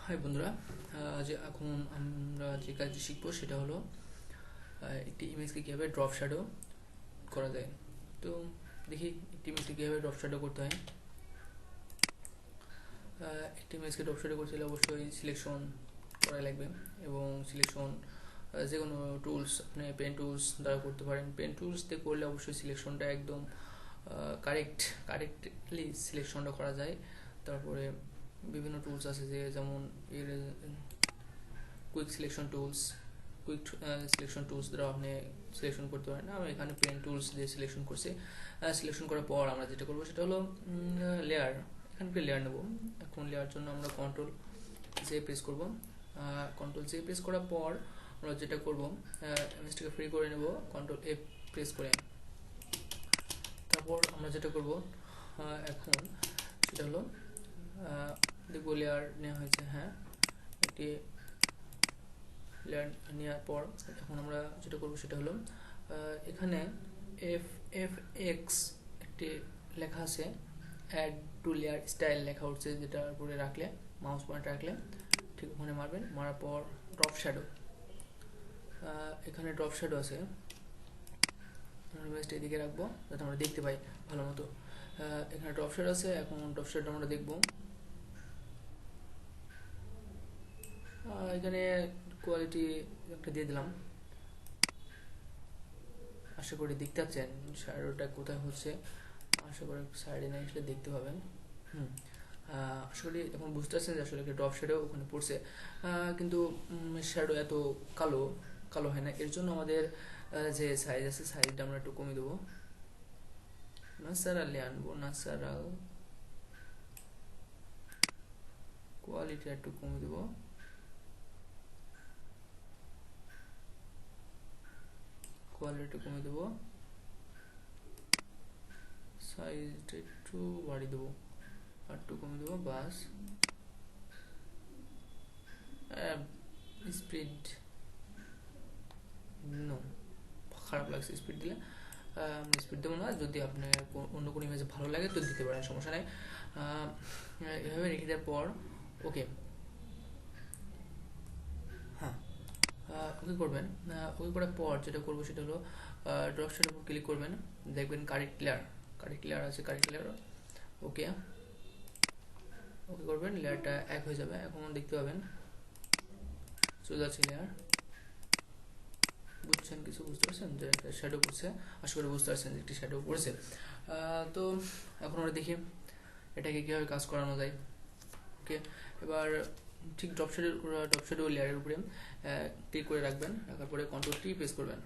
High বন্ধুরা, আজ এখন আমরা যে কাজটি শিখবো সেটা হলো একটি ইমেজকে কীভাবে ড্রপ শ্যাডো করা যায়। তো দেখি একটি ইমেজকে কীভাবে ড্রপ শ্যাডো করতে হয়। একটি ইমেজকে ড্রপ শ্যাডো করতে হলে অবশ্যই সিলেকশন করা লাগবে এবং সিলেকশন যে কোনো টুলস আপনি পেন টুলস দ্বারা করতে পারেন। পেন টুলস দিয়ে করলে অবশ্যই সিলেকশনটা একদম কারেক্টলি সিলেকশনটা করা যায়। তারপরে বিভিন্ন টুলস আছে যেমন কুইক সিলেকশন টুলস দ্বারা আপনি সিলেকশন করতে পারেন। আমি এখানে পেন টুলস দিয়ে সিলেকশন করছি। সিলেকশন করার পর আমরা যেটা করবো সেটা হলো লেয়ার। এখানকে লেয়ার নেব। এখন লেয়ার জন্য আমরা কন্ট্রোল জে প্রেস করব। কন্ট্রোল জে প্রেস করার পর আমরা যেটা করব, ইমেজটাকে ফ্রি করে নেব কন্ট্রোল এ প্রেস করে। তারপর আমরা যেটা করব এখন সেটা হলো দেখবো লেয়ার নেওয়া হয়েছে। হ্যাঁ, একটি লেয়ার নেওয়ার পর এখন আমরা যেটা করবো সেটা হলো এখানে FX একটি লেখা আছে, অ্যাড টু লেয়ার স্টাইল লেখা উঠছে, যেটার উপরে রাখলে মাউস পয়েন্টার রাখলে ঠিক ওখানে মারবেন। মারার পর ড্রপ শ্যাডো, এখানে ড্রপ শ্যাডো আছে, ইমেজটা এদিকে রাখবো যাতে আমরা দেখতে পাই ভালো মতো। এখানে ড্রপ শ্যাডো আছে, এখন ড্রপ শ্যাডো আমরা দেখবো। এখানে কোয়ালিটি একটা দিয়ে দিলাম। আশা করি দেখতে পাচ্ছেন শ্যাডোটা কোথায় হচ্ছে। আশা করি সাইডে না আসলে দেখতে পাবেন। আশা করি এখন বুঝতে পারছেন যে আসলে ড্রপ শ্যাডো ওখানে পড়ছে, কিন্তু শ্যাডো এত কালো কালো হয় না। এর জন্য আমাদের যে সাইজ আছে সাইজটা আমরা একটু কমিয়ে দেবো, ন্যাচারালি আনবো, ন্যাচারাল কোয়ালিটি একটু কমিয়ে দেবো। কোয়ালিটি কমিয়ে দেবো, সাইজটা একটু বাড়িয়ে দেবো, আর একটু কমিয়ে দেবো, বাস। স্পিড নো, খারাপ লাগছে স্পিড দিলে। আমরা স্পিড দেবো না। যদি আপনার অন্য কোনো ইমেজ ভালো লাগে তো দিতে পারেন, সমস্যা নেই। এভাবে রেখে দেওয়ার পর ওকে, হ্যাঁ ওকে করবেন। ওকে করার পর যেটা করবো সেটা হলো ড্রপ শ্যাডোর উপর ক্লিক করবেন, দেখবেন কারেক্ট লেয়ার আছে, কারেক্ট লেয়ার। ওকে ওকে করবেন, লেয়ারটা এক হয়ে যাবে। এখন দেখতে পাবেন চলে যাচ্ছে লেয়ার। বুঝছেন, কিছু বুঝতে পারছেন যে একটা শ্যাডো পড়ছে? আশা করি বুঝতে পারছেন যে একটি শ্যাডো পড়েছে। তো এখন আমরা দেখি এটাকে কীভাবে কাজ করানো যায়। ওকে, এবার ঠিক ড্রপ শ্যাডো লেয়ারের উপরে ক্লিক করে রাখবেন। রাখার পরে কন্ট্রোল টি প্রেস করবেন।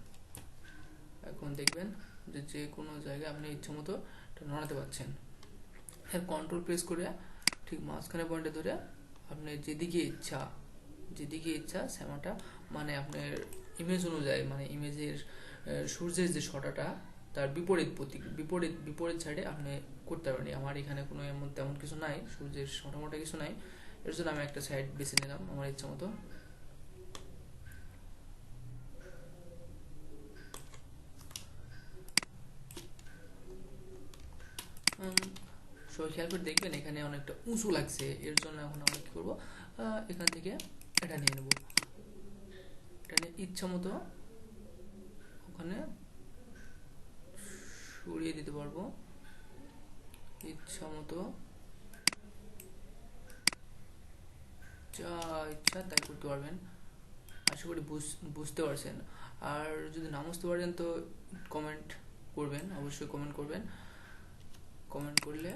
এখন দেখবেন যে কোনো জায়গায় আপনি ইচ্ছা মতো নড়াতে পারছেন। হ্যাঁ, কন্ট্রোল প্রেস করে ঠিক মাঝখানে পয়েন্টে ধরে আপনি যেদিকে ইচ্ছা শ্যামাটা, মানে আপনার ইমেজ অনুযায়ী, মানে ইমেজের সূর্যের যে ছটাটা তার বিপরীত সাইডে আপনি করতে পারেন। আমার এখানে কোনো এমন তেমন কিছু নাই, সূর্যের মোটামোটা কিছু নাই, এর জন্য আমি একটা সাইড বেছে নিলাম আমার ইচ্ছা মতো। সবাই খেয়াল করে দেখবেন এখানে অনেকটা উঁচু লাগছে, এর জন্য এখন আমরা কি করবো, এখান থেকে এটা নিয়ে নেব, এটা নিয়ে ইচ্ছা মতো ওখানে সরিয়ে দিতে পারবো, ইচ্ছা মতো যা ইচ্ছা তাই করতে পারবেন। আশা করি বুঝতে পারছেন। আর যদি না বুঝতে পারেন তো কমেন্ট করবেন, অবশ্যই কমেন্ট করবেন। কমেন্ট করলে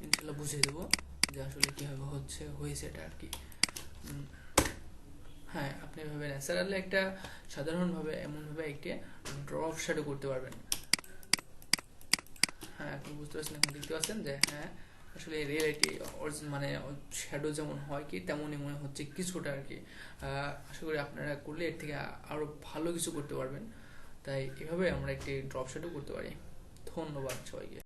ইনশাল্লাহ বুঝিয়ে দেবো যে আসলে কীভাবে হয়েছে এটা আর কি। হ্যাঁ, আপনি এভাবে ন্যাচারালি একটা সাধারণভাবে এমনভাবে একটা ড্রপ শ্যাডো করতে পারবেন। হ্যাঁ, এখন বুঝতে পারছেন, এখন দেখতে পাচ্ছেন যে হ্যাঁ আসলে রিয়েলিটি মানে শ্যাডো যেমন হয় কি তেমনই মনে হচ্ছে কিছুটা আর কি। আশা করি আপনারা করলে এর থেকে আরও ভালো কিছু করতে পারবেন। তাই এভাবে আমরা একটি ড্রপ শ্যাডো করতে পারি। ধন্যবাদ সবাইকে।